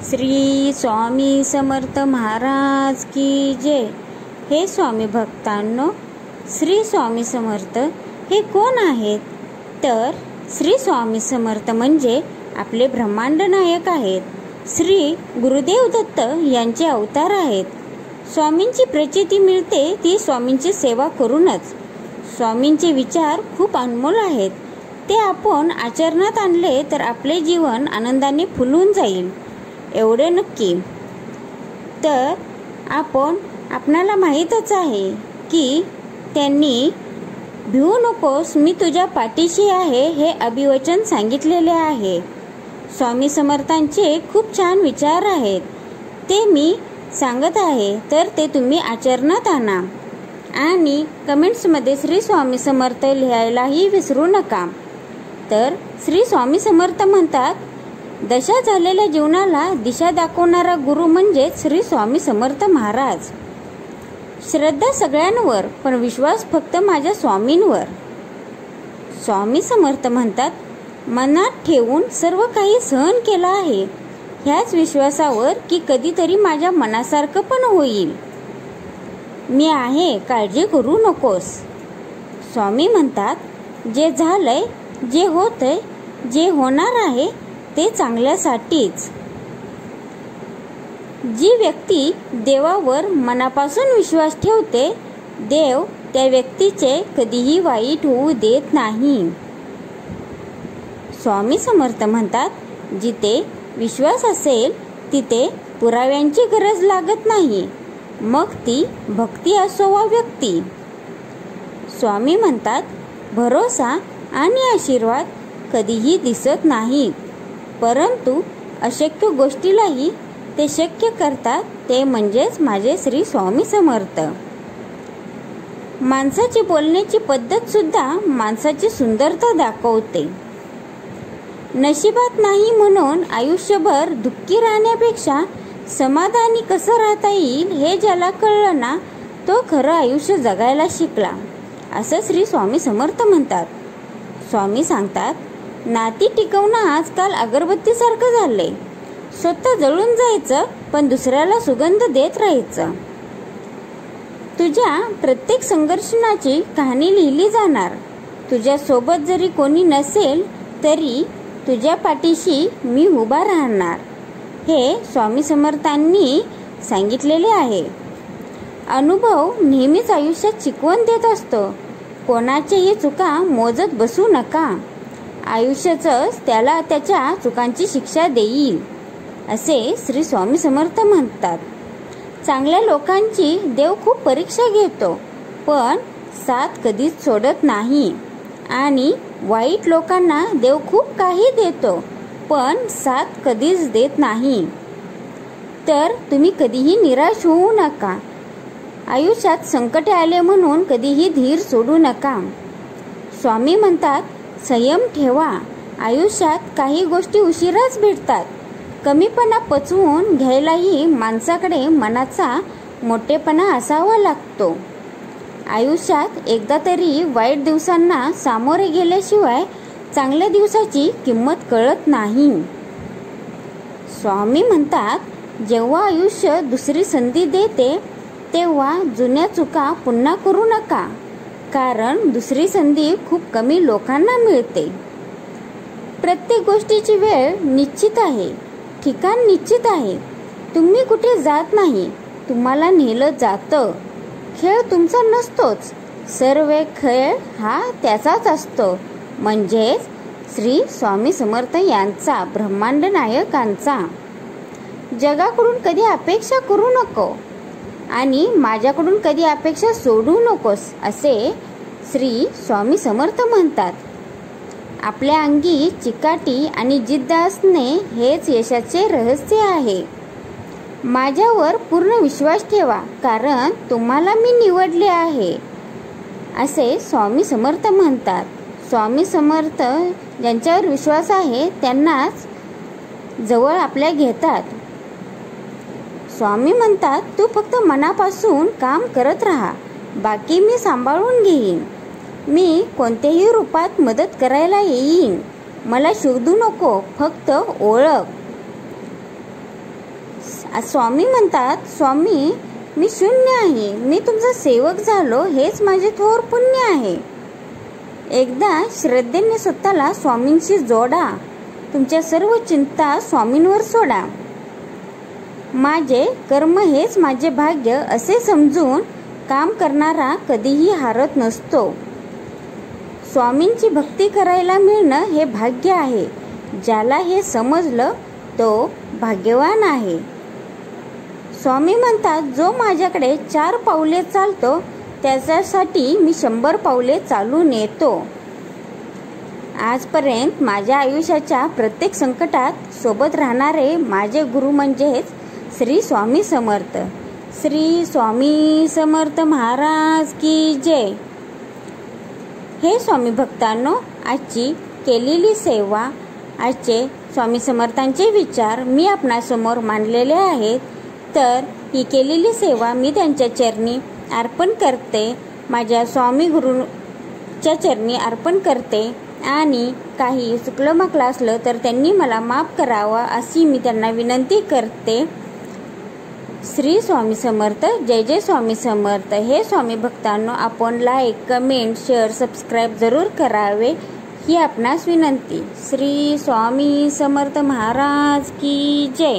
श्री स्वामी समर्थ महाराज की जय। हे स्वामी भक्तांनो, श्री स्वामी समर्थ हे कोण आहेत? तर श्री स्वामी समर्थ म्हणजे आपले ब्रह्मांड नायक आहेत. श्री गुरुदेव दत्त यांचे अवतार आहेत. स्वामींची प्रचिती मिळते ती स्वामींची सेवा करूनच. स्वामींचे विचार खूप अनमोल आहेत. ते आपण आचरणात आणले तर आपले जीवन आनंदाने फुलून जाईल, एवढे नक्की. तर आपणाला माहीतच आहे की त्यांनी भिवू नकोस, मी तुझ्या पाठीशी आहे हे अभिवचन सांगितलेले आहे. स्वामी समर्थांचे खूप छान विचार आहेत, ते मी सांगत आहे, तर ते तुम्ही आचरणात आणा. आणि कमेंट्समध्ये श्री स्वामी समर्थ लिहायलाही विसरू नका. तर श्री स्वामी समर्थ म्हणतात, दशा झालेल्या जीवनाला दिशा दाखवणारा गुरु म्हणजे श्री स्वामी समर्थ महाराज. श्रद्धा सगळ्यांवर, पण विश्वास फक्त माझ्या स्वामींवर. स्वामी समर्थ म्हणतात, मनात ठेवून सर्व काही सहन केलं आहे, ह्याच विश्वासावर की कधीतरी माझ्या मनासारखं पण होईल. मी आहे, काळजी करू नकोस. स्वामी म्हणतात, जे झालंय, जे होतंय, जे होणार आहे ते चांगल्यासाठीच. जी व्यक्ती देवावर मनापासून विश्वास ठेवते, देव त्या व्यक्तीचे कधीही वाईट होऊ देत नाही. स्वामी समर्थ म्हणतात, जिथे विश्वास असेल तिथे पुराव्यांची गरज लागत नाही, मग ती भक्ती असो वा व्यक्ती. स्वामी म्हणतात, भरोसा आणि आशीर्वाद कधीही दिसत नाहीत, परंतु अशक्य गोष्टीलाही ते शक्य करतात, ते म्हणजेच माझे श्री स्वामी समर्थ. माणसाची बोलण्याची पद्धत सुद्धा माणसाची सुंदरता दाखवते. नशिबात नाही म्हणून आयुष्यभर दुःखी राहण्यापेक्षा समाधानी कसं राहता येईल हे ज्याला कळलं ना, तो खरं आयुष्य जगायला शिकला, असं श्री स्वामी समर्थ म्हणतात. स्वामी सांगतात, नाती टिकवणं आजकाल अगरबत्तीसारखं झालंय. स्वतः जळून जायचं पण दुसऱ्याला सुगंध देत राहायचं. तुझ्या प्रत्येक संघर्षणाची कहाणी लिहिली जाणार. तुझ्या सोबत जरी कोणी नसेल तरी तुझ्या पाठीशी मी उभा राहणार, हे स्वामी समर्थांनी सांगितलेले आहे. अनुभव नेहमीच आयुष्यात शिकवण देत असतो. कोणाच्याही चुका मोजत बसू नका. आयुष्यच त्याला त्याच्या चुकांची शिक्षा देईल, असे श्री स्वामी समर्थ म्हणतात. चांगल्या लोकांची देव खूप परीक्षा घेतो, पण साथ कधीच सोडत नाही. आणि वाईट लोकांना देव खूप काही देतो, पण साथ कधीच देत नाही. तर तुम्ही कधीही निराश होऊ नका. आयुष्यात संकटे आले म्हणून कधीही धीर सोडू नका. स्वामी म्हणतात, संयम ठेवा. आयुष्यात काही गोष्टी उशिराच भेटतात. कमीपणा पचवून घ्यायलाही माणसाकडे मनाचा मोठेपणा असावा लागतो. आयुष्यात एकदा तरी वाईट दिवसांना सामोरे गेल्याशिवाय चांगल्या दिवसाची किंमत कळत नाही. स्वामी म्हणतात, जेव्हा आयुष्य दुसरी संधी देते तेव्हा जुन्या चुका पुन्हा करू नका, कारण दुसरी संधी खूप कमी लोकांना मिळते. प्रत्येक गोष्टीची वेळ निश्चित आहे, ठिकाण निश्चित आहे. तुम्ही कुठे जात नाही, तुम्हाला नेलं जातं. खेळ तुमचा नसतोच, सर्व खेळ हा त्याचाच असतो, म्हणजेच श्री स्वामी समर्थ यांचा, ब्रह्मांड नायकांचा. जगाकडून कधी अपेक्षा करू नको आणि माझ्याकडून कधी अपेक्षा सोडू नकोस, असे श्री स्वामी समर्थ म्हणतात. आपल्या अंगी चिकाटी आणि जिद्द असणे हेच यशाचे रहस्य आहे. माझ्यावर पूर्ण विश्वास ठेवा, कारण तुम्हाला मी निवडले आहे, असे स्वामी समर्थ म्हणतात. स्वामी समर्थ ज्यांच्यावर विश्वास आहे त्यांनाच जवळ आपल्या घेतात. स्वामी म्हणतात, तू फक्त मनापासून काम करत राहा, बाकी मी सांभाळून घेईन. मी कोणत्याही रूपात मदत करायला येईन. मला शोधू नको, फक्त ओळख. स्वामी म्हणतात, स्वामी मी शून्य आहे, मी तुमचा सेवक झालो हेच माझे थोर पुण्य आहे. एकदा श्रद्धेने स्वतःला स्वामींशी जोडा, तुमच्या सर्व चिंता स्वामींवर सोडा. माझे कर्म हेच माझे भाग्य असे समजून काम करणारा कधीही हारत नसतो. स्वामींची भक्ती करायला मिळणं हे भाग्य आहे. ज्याला हे समजलं तो भाग्यवान आहे. स्वामी म्हणतात, जो माझ्याकडे 4 पावले चालतो त्याच्यासाठी मी 100 पावले चालून येतो. आजपर्यंत माझ्या आयुष्याच्या प्रत्येक संकटात सोबत राहणारे माझे गुरु म्हणजेच श्री स्वामी समर्थ. श्री स्वामी समर्थ महाराज की जय. हे स्वामी भक्तांनो, आजची केलेली सेवा, आजचे स्वामी समर्थांचे विचार मी आपणासमोर मांडलेले आहेत. तर ही केलेली सेवा मी त्यांच्या चरणी अर्पण करते, माझ्या स्वामी गुरूच्या चरणी अर्पण करते. आणि काही चुकलं माकलं असलं तर त्यांनी मला माफ करावं अशी मी त्यांना विनंती करते. श्री स्वामी समर्थ. जय जय स्वामी समर्थ. हे स्वामी भक्तांनो, आपण लाईक, कमेंट, शेअर, सबस्क्राईब जरूर करावे ही आपणास विनंती. श्री स्वामी समर्थ महाराज की जय.